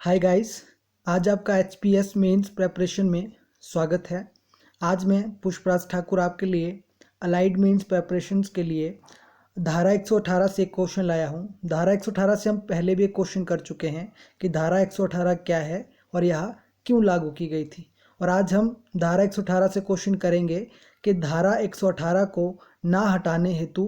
Hi guys. आज आपका HPS mains preparation में स्वागत है। आज मैं पुष्पराज ठाकुर आपके लिए अलाइड मेंस प्रेपरेशंस के लिए धारा 118 से एक क्वेश्चन लाया हूं। धारा 118 से हम पहले भी एक क्वेश्चन कर चुके हैं कि धारा 118 क्या है और यह क्यों लागू की गई थी। और आज हम धारा 118 से क्वेश्चन करेंगे कि धारा 118 को ना हटाने हेतु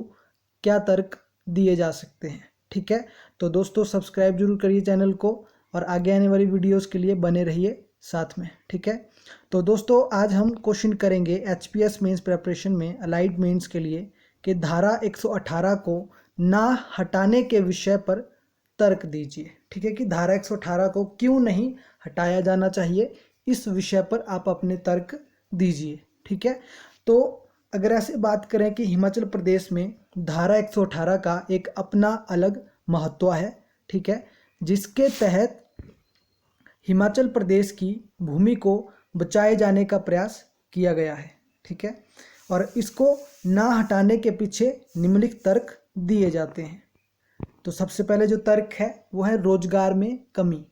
क्या तर्क दिए जा सकते हैं। ठीक है, तो दोस्तों सब्सक्राइब जरूर करिए चैनल को और आगे आने वाली वीडियोस के लिए बने रहिए साथ में। ठीक है, तो दोस्तों आज हम क्वेश्चन करेंगे एचपीएस मेंस प्रिपरेशन में अलाइड मेंस के लिए कि धारा 118 को ना हटाने के विषय पर तर्क दीजिए। ठीक है, कि धारा 118 को क्यों नहीं हटाया जाना चाहिए, इस विषय पर आप अपने तर्क दीजिए। ठीक है, तो अगर ऐसे बात करें कि हिमाचल प्रदेश में धारा 118 का एक अपना अलग महत्व है। ठीक है, जिसके तहत हिमाचल प्रदेश की भूमि को बचाए जाने का प्रयास किया गया है। ठीक है, और इसको ना हटाने के पीछे निम्नलिखित तर्क दिए जाते हैं। तो सबसे पहले जो तर्क है वो है रोजगार में कमी,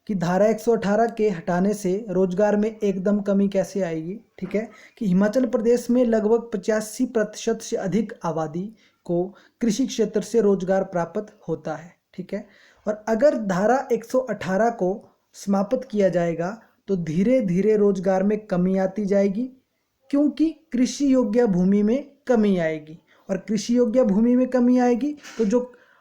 कि धारा 118 के हटाने से रोजगार में एकदम कमी कैसे आएगी। ठीक है, कि हिमाचल प्रदेश में लगभग 85% से अधिक आबादी को कृषि क्षेत्र से रोजगार प्राप्त होता है। ठीक है, और अगर धारा 118 को समाप्त किया जाएगा तो धीरे धीरे रोजगार में कमी आती जाएगी, क्योंकि कृषि योग्य भूमि में कमी आएगी। और कृषि योग्य भूमि में कमी आएगी तो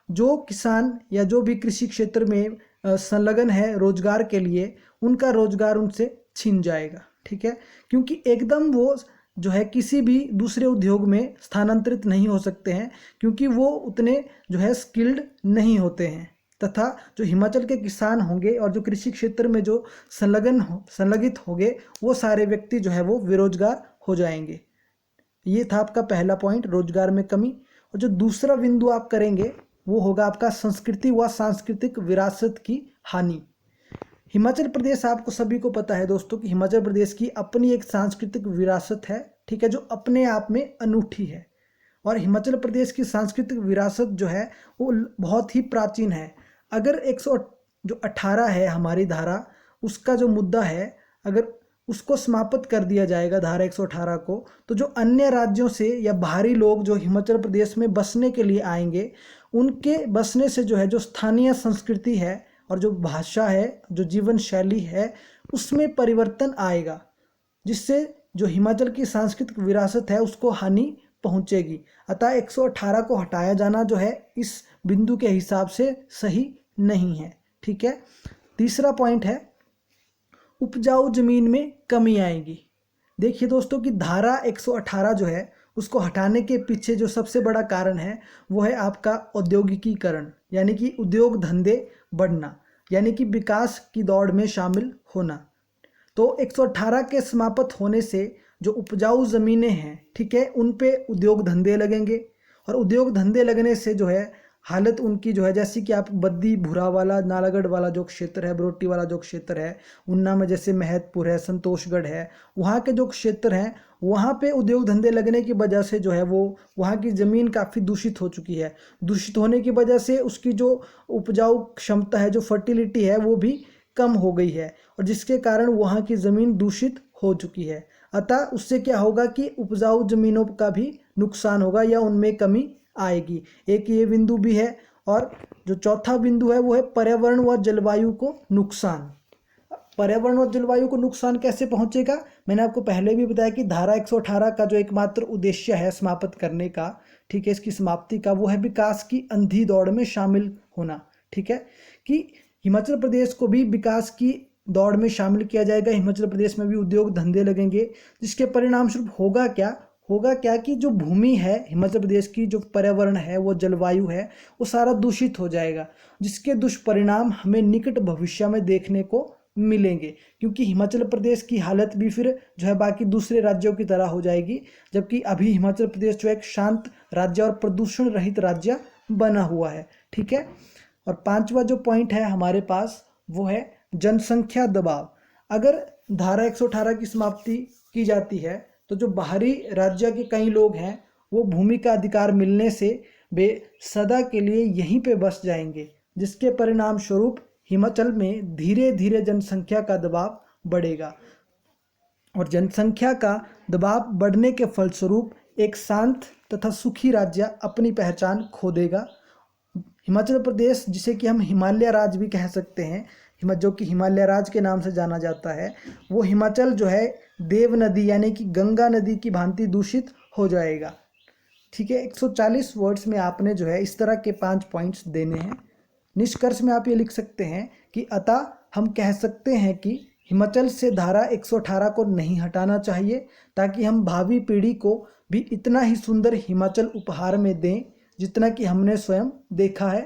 जो किसान या जो भी कृषि क्षेत्र में संलग्न है रोजगार के लिए, उनका रोजगार उनसे छिन जाएगा। ठीक है, क्योंकि एकदम वो जो है किसी भी दूसरे उद्योग में स्थानांतरित नहीं हो सकते हैं, क्योंकि वो उतने जो है स्किल्ड नहीं होते हैं। तथा जो हिमाचल के किसान होंगे और जो कृषि क्षेत्र में जो संलगित होंगे, वो सारे व्यक्ति जो है वो बेरोजगार हो जाएंगे। ये था आपका पहला पॉइंट, रोजगार में कमी। और जो दूसरा बिंदु आप करेंगे वो होगा आपका संस्कृति व सांस्कृतिक विरासत की हानि। हिमाचल प्रदेश, आपको सभी को पता है दोस्तों कि हिमाचल प्रदेश की अपनी एक सांस्कृतिक विरासत है। ठीक है, जो अपने आप में अनूठी है। और हिमाचल प्रदेश की सांस्कृतिक विरासत जो है वो बहुत ही प्राचीन है। अगर 118 है हमारी धारा, उसका जो मुद्दा है, अगर उसको समाप्त कर दिया जाएगा धारा 118 को, तो जो अन्य राज्यों से या बाहरी लोग जो हिमाचल प्रदेश में बसने के लिए आएंगे, उनके बसने से जो है जो स्थानीय संस्कृति है और जो भाषा है, जो जीवन शैली है, उसमें परिवर्तन आएगा, जिससे जो हिमाचल की सांस्कृतिक विरासत है उसको हानि पहुंचेगी। अतः 118 को हटाया जाना जो है इस बिंदु के हिसाब से सही नहीं है। ठीक है, तीसरा पॉइंट है उपजाऊ जमीन में कमी आएगी। देखिए दोस्तों कि धारा 118 जो है उसको हटाने के पीछे जो सबसे बड़ा कारण है वो है आपका औद्योगिकीकरण, यानी कि उद्योग धंधे बढ़ना, यानी कि विकास की दौड़ में शामिल होना। तो 118 के समाप्त होने से जो उपजाऊ ज़मीनें हैं, ठीक है, उन पे उद्योग धंधे लगेंगे। और उद्योग धंधे लगने से जो है हालत उनकी जो है, जैसे कि आप बद्दी भूरा वाला नालागढ़ वाला जो क्षेत्र है, बरोटी वाला जो क्षेत्र है, उन्ना में जैसे महतपुर है, संतोषगढ़ है, वहाँ के जो क्षेत्र हैं वहाँ पे उद्योग धंधे लगने की वजह से जो है वो वहाँ की ज़मीन काफ़ी दूषित हो चुकी है। दूषित होने की वजह से उसकी जो उपजाऊ क्षमता है, जो फर्टिलिटी है, वो भी कम हो गई है, और जिसके कारण वहाँ की ज़मीन दूषित हो चुकी है। अतः उससे क्या होगा कि उपजाऊ ज़मीनों का भी नुकसान होगा या उनमें कमी आएगी। एक ये बिंदु भी है। और जो चौथा बिंदु है वो है पर्यावरण व जलवायु को नुकसान। पर्यावरण और जलवायु को नुकसान कैसे पहुंचेगा, मैंने आपको पहले भी बताया कि धारा 118 का जो एकमात्र उद्देश्य है समाप्त करने का, ठीक है, इसकी समाप्ति का, वो है विकास की अंधी दौड़ में शामिल होना। ठीक है, कि हिमाचल प्रदेश को भी विकास की दौड़ में शामिल किया जाएगा, हिमाचल प्रदेश में भी उद्योग धंधे लगेंगे, जिसके परिणाम स्वरूप होगा क्या कि जो भूमि है हिमाचल प्रदेश की, जो पर्यावरण है, वो जलवायु है, वो सारा दूषित हो जाएगा, जिसके दुष्परिणाम हमें निकट भविष्य में देखने को मिलेंगे। क्योंकि हिमाचल प्रदेश की हालत भी फिर जो है बाकी दूसरे राज्यों की तरह हो जाएगी, जबकि अभी हिमाचल प्रदेश जो एक शांत राज्य और प्रदूषण रहित राज्य बना हुआ है। ठीक है, और पांचवा जो पॉइंट है हमारे पास वो है जनसंख्या दबाव। अगर धारा 118 की समाप्ति की जाती है तो जो बाहरी राज्य के कई लोग हैं वो भूमि का अधिकार मिलने से वे सदा के लिए यहीं पे बस जाएंगे, जिसके परिणाम स्वरूप हिमाचल में धीरे धीरे जनसंख्या का दबाव बढ़ेगा और जनसंख्या का दबाव बढ़ने के फलस्वरूप एक शांत तथा सुखी राज्य अपनी पहचान खो देगा। हिमाचल प्रदेश, जिसे कि हम हिमालय राज्य भी कह सकते हैं, जो कि हिमालय राज्य के नाम से जाना जाता है, वो हिमाचल जो है देव नदी यानी कि गंगा नदी की भांति दूषित हो जाएगा। ठीक है, 140 वर्ड्स में आपने जो है इस तरह के 5 पॉइंट्स देने हैं। निष्कर्ष में आप ये लिख सकते हैं कि अतः हम कह सकते हैं कि हिमाचल से धारा 118 को नहीं हटाना चाहिए, ताकि हम भावी पीढ़ी को भी इतना ही सुंदर हिमाचल उपहार में दें जितना कि हमने स्वयं देखा है।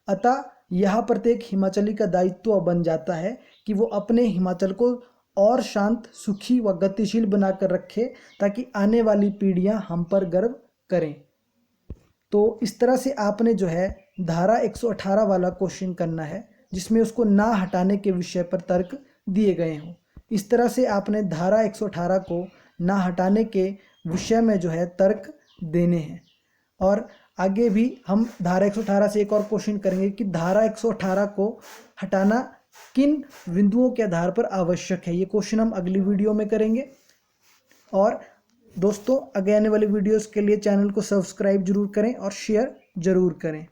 अतः यह प्रत्येक हिमाचली का दायित्व बन जाता है कि वो अपने हिमाचल को और शांत, सुखी व गतिशील बनाकर रखे, ताकि आने वाली पीढ़ियां हम पर गर्व करें। तो इस तरह से आपने जो है धारा 118 वाला क्वेश्चन करना है, जिसमें उसको ना हटाने के विषय पर तर्क दिए गए हों। इस तरह से आपने धारा 118 को ना हटाने के विषय में जो है तर्क देने हैं। और आगे भी हम धारा 118 से एक और क्वेश्चन करेंगे कि धारा 118 को हटाना किन बिंदुओं के आधार पर आवश्यक है। ये क्वेश्चन हम अगली वीडियो में करेंगे। और दोस्तों, आगे आने वाली वीडियोस के लिए चैनल को सब्सक्राइब जरूर करें और शेयर जरूर करें।